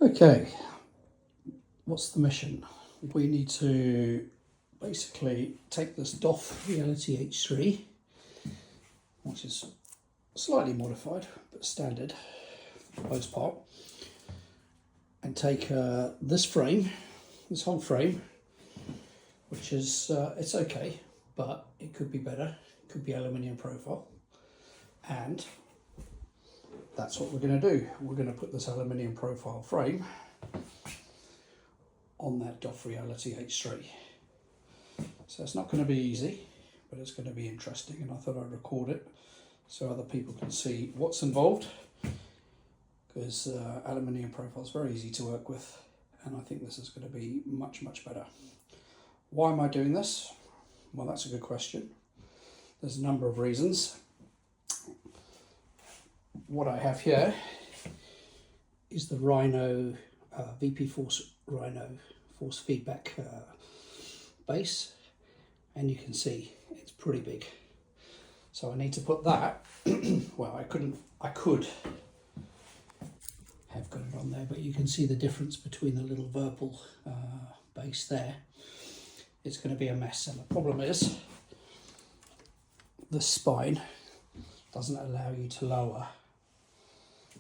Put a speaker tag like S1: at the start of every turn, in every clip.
S1: Okay, what's the mission? We need to basically take this DOF Reality H3, which is slightly modified but standard for the most part, and take this frame, this whole frame, which is it's okay, but it could be better. It could be aluminium profile, and that's what we're going to do. We're going to put this aluminium profile frame on that DOF Reality H3. So it's not going to be easy, but it's going to be interesting, and I thought I'd record it so other people can see what's involved, because aluminium profile is very easy to work with, and I think this is going to be much better. Why am I doing this? Well, that's a good question. There's a number of reasons. What I have here is the Rhino VP Force Rhino force feedback base, and you can see it's pretty big. So I need to put that. Well, I could have got it on there, but you can see the difference between the little Virpil base there. It's going to be a mess, and the problem is the spine doesn't allow you to lower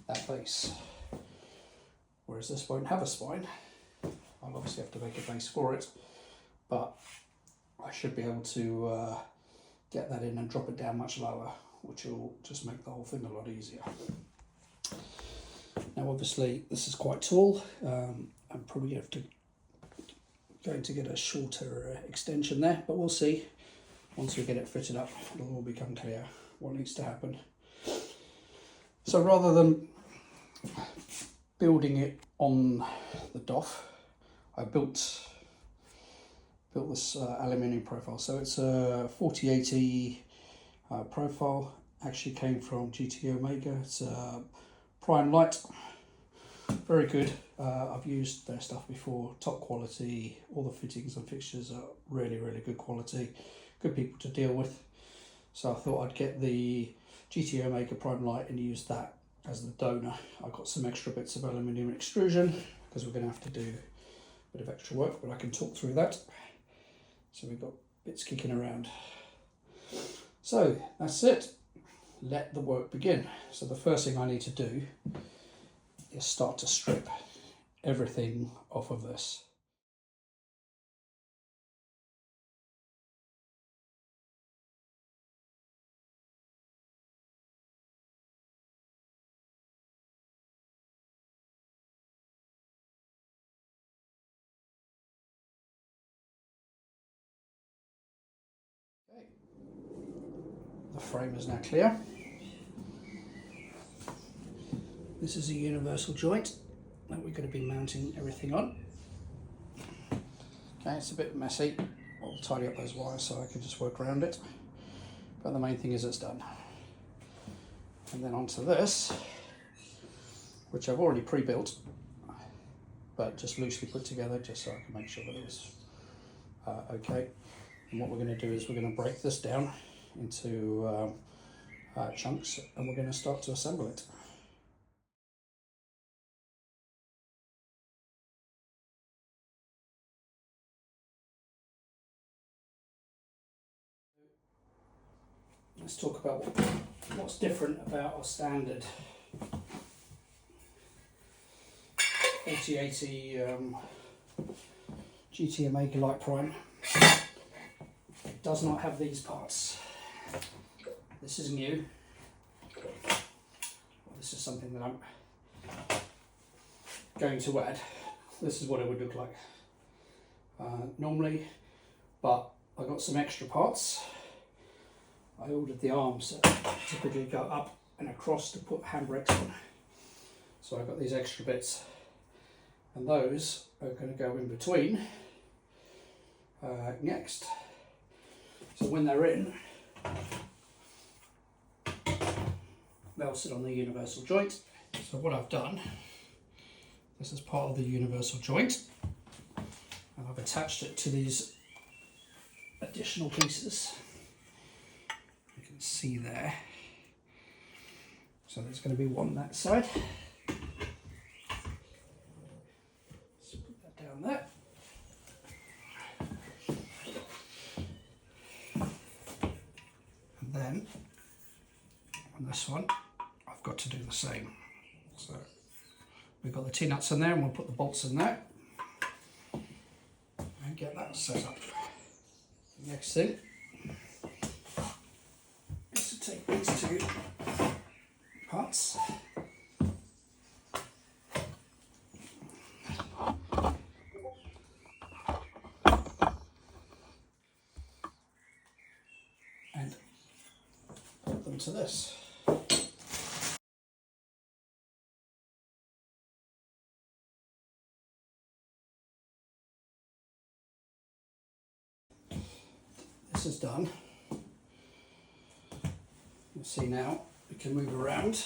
S1: that base, whereas this won't have a spine. I'll obviously have to make a base for it, but I should be able to get that in and drop it down much lower, which will just make the whole thing a lot easier. Now obviously this is quite tall. I'm probably going to get a shorter extension there, but we'll see. Once we get it fitted up, it'll all become clear what needs to happen. So rather than building it on the DOF, I built this aluminium profile. So it's a 4080 profile. Actually came from GT Omega. It's a prime light, very good. I've used their stuff before, top quality. All the fittings and fixtures are really good quality, good people to deal with. So I thought I'd get the GT Omega prime light and use that as the donor. I got some extra bits of aluminium extrusion because we're going to have to do a bit of extra work, but I can talk through that. So we've got bits kicking around. So that's it. Let the work begin. So the first thing I need to do is start to strip everything off of this. Okay. The frame is now clear. This is a universal joint that we're going to be mounting everything on. Okay, it's a bit messy. I'll tidy up those wires so I can just work around it. But the main thing is it's done. And then onto this, which I've already pre-built, but just loosely put together just so I can make sure that it was okay. And what we're going to do is we're going to break this down into chunks, and we're going to start to assemble it. Let's talk about what's different about our standard 4080 GT Omega Light Prime. It does not have these parts. This is new. This is something that I'm going to add. This is what it would look like normally, but I got some extra parts. I ordered the arms that typically go up and across to put handbrakes on. So I got these extra bits, and those are going to go in between next. So when they're in, they'll sit on the universal joint. So what I've done, this is part of the universal joint, and I've attached it to these additional pieces. You can see there. So there's going to be one that side, do the same. So we've got the T-nuts in there, and we'll put the bolts in there and get that set up. The next thing is to take these two parts and put them to this. This is done. You'll see now we can move around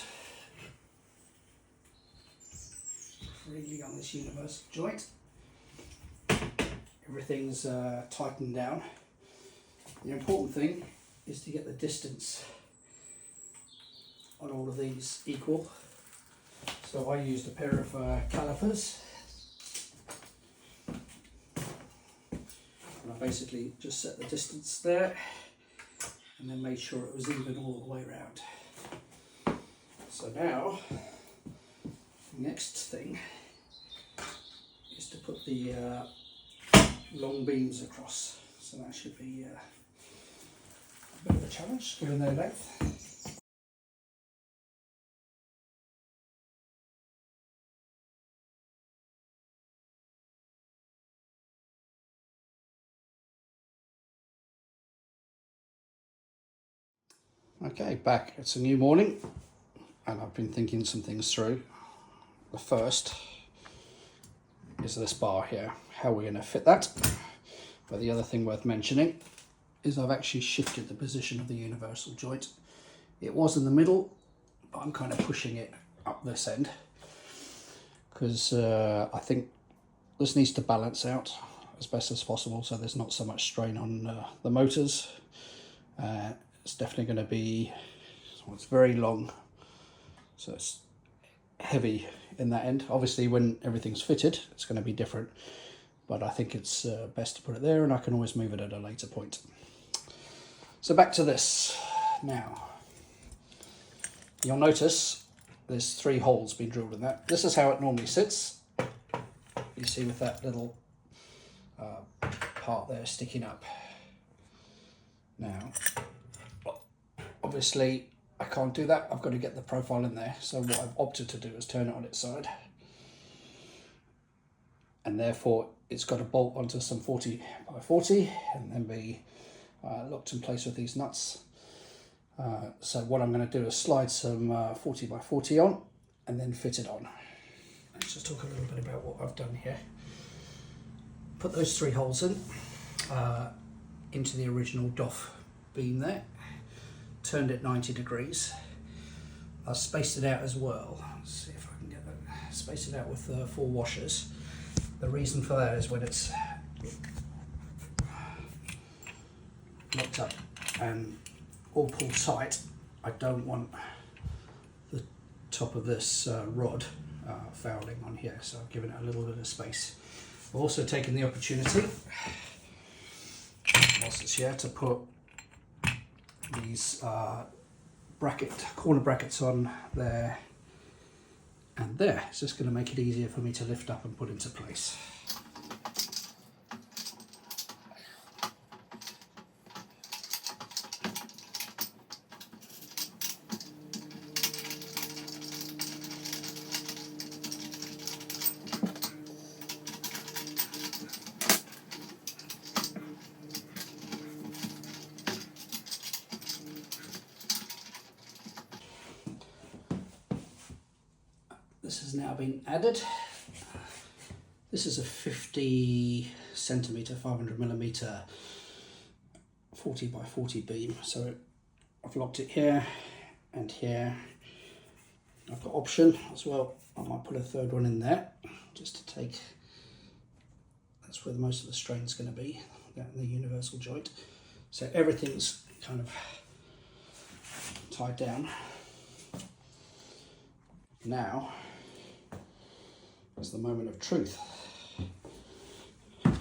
S1: freely on this universal joint. Everything's tightened down. The important thing is to get the distance on all of these equal. So I used a pair of calipers. And I basically just set the distance there and then made sure it was even all the way around. So now, the next thing is to put the long beams across. So that should be a bit of a challenge given their length. Okay, back. It's a new morning and I've been thinking some things through. The first is this bar here, how we're going to fit that. But the other thing worth mentioning is I've actually shifted the position of the universal joint. It was in the middle, but I'm kind of pushing it up this end because I think this needs to balance out as best as possible so there's not so much strain on the motors. It's definitely going to be, well, it's very long, so it's heavy in that end. Obviously when everything's fitted it's going to be different, but I think it's best to put it there and I can always move it at a later point. So back to this now. You'll notice there's 3 holes been drilled in that. This is how it normally sits. You see with that little part there sticking up. Now obviously I can't do that, I've got to get the profile in there, so what I've opted to do is turn it on its side, and therefore it's got to bolt onto some 40 by 40 and then be locked in place with these nuts. So what I'm going to do is slide some 40 by 40 on and then fit it on. Let's just talk a little bit about what I've done here. Put those 3 holes in into the original DOF beam there. Turned it 90 degrees. I've spaced it out as well. Let's see if I can get that. Space it out with 4 washers. The reason for that is when it's locked up and all pulled tight, I don't want the top of this rod fouling on here, so I've given it a little bit of space. I've also taken the opportunity, whilst it's here, to put these corner brackets on there and there. It's just going to make it easier for me to lift up and put into place. This has now been added. This is a 50 centimetre, 500 millimetre 40 by 40 beam. So I've locked it here and here. I've got option as well. I might put a 3rd one in there just to take, that's where most of the strain's going to be, in the universal joint. So everything's kind of tied down. Now is the moment of truth. I'm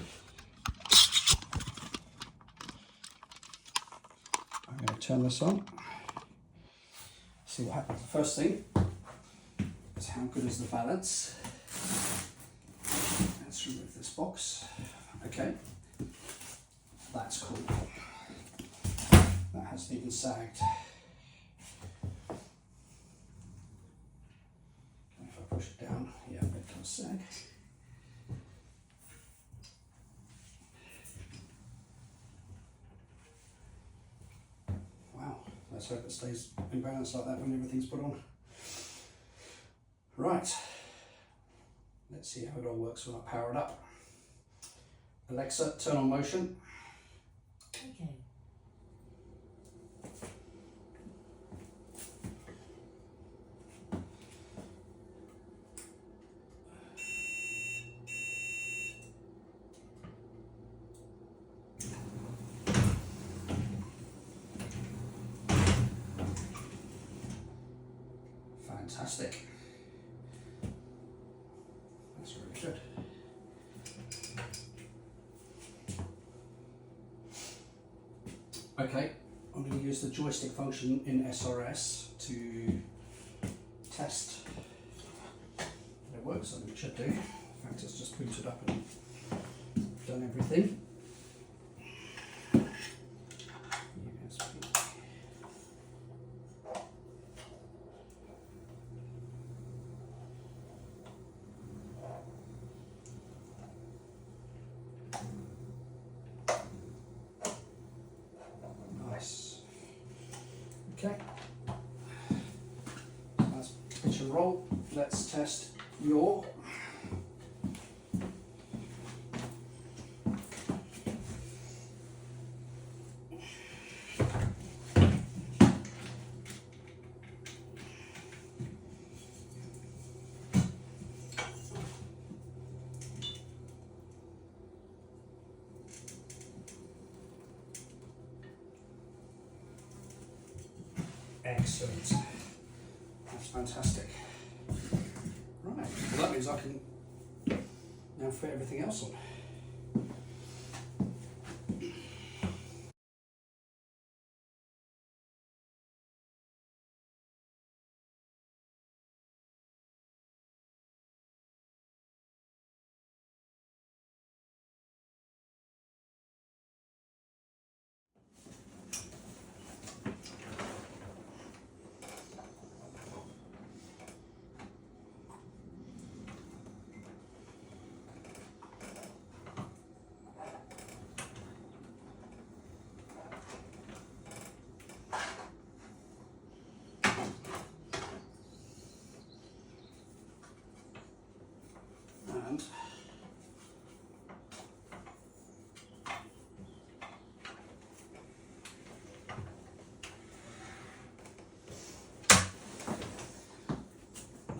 S1: going to turn this on, see what happens. The first thing Right, how good is the balance? Let's remove this box. Okay, that's cool. That hasn't even sagged. If I push it down, yeah, it does sag. Wow, let's hope it stays in balance like that when everything's put on. Right, let's see how it all works when I power it up. Alexa, turn on motion.
S2: Okay.
S1: Fantastic. That's really good. Okay, I'm going to use the joystick function in SRS to test that it works. I think it should do. In fact, it's just booted up and done everything. Nice. Okay. Let's pitch and roll. Let's test yaw. Excellent. That's fantastic. Right, well that means I can now fit everything else on. And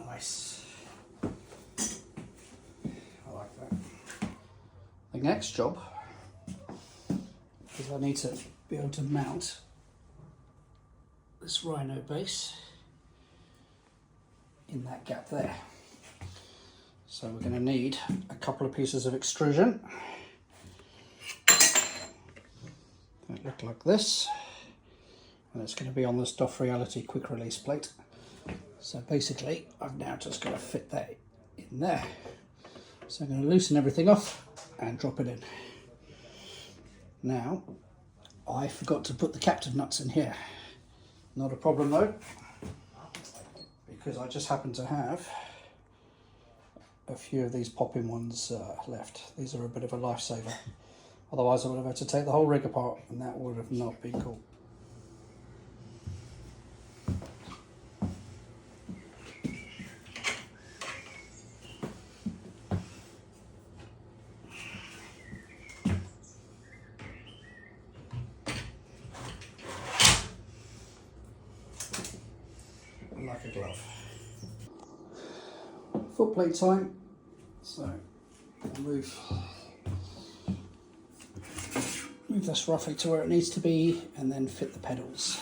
S1: nice. I like that. The next job is I need to be able to mount this Rhino base in that gap there. So we're going to need a couple of pieces of extrusion that look like this, and it's going to be on this DOF Reality quick release plate. So basically I've now just got to fit that in there. So I'm going to loosen everything off and drop it in. Now I forgot to put the captive nuts in here. Not a problem though, because I just happen to have a few of these pop-in ones left. These are a bit of a lifesaver. Otherwise I would have had to take the whole rig apart and that would have not been cool. Like a glove. Foot plate time. So I'll move this roughly to where it needs to be and then fit the pedals.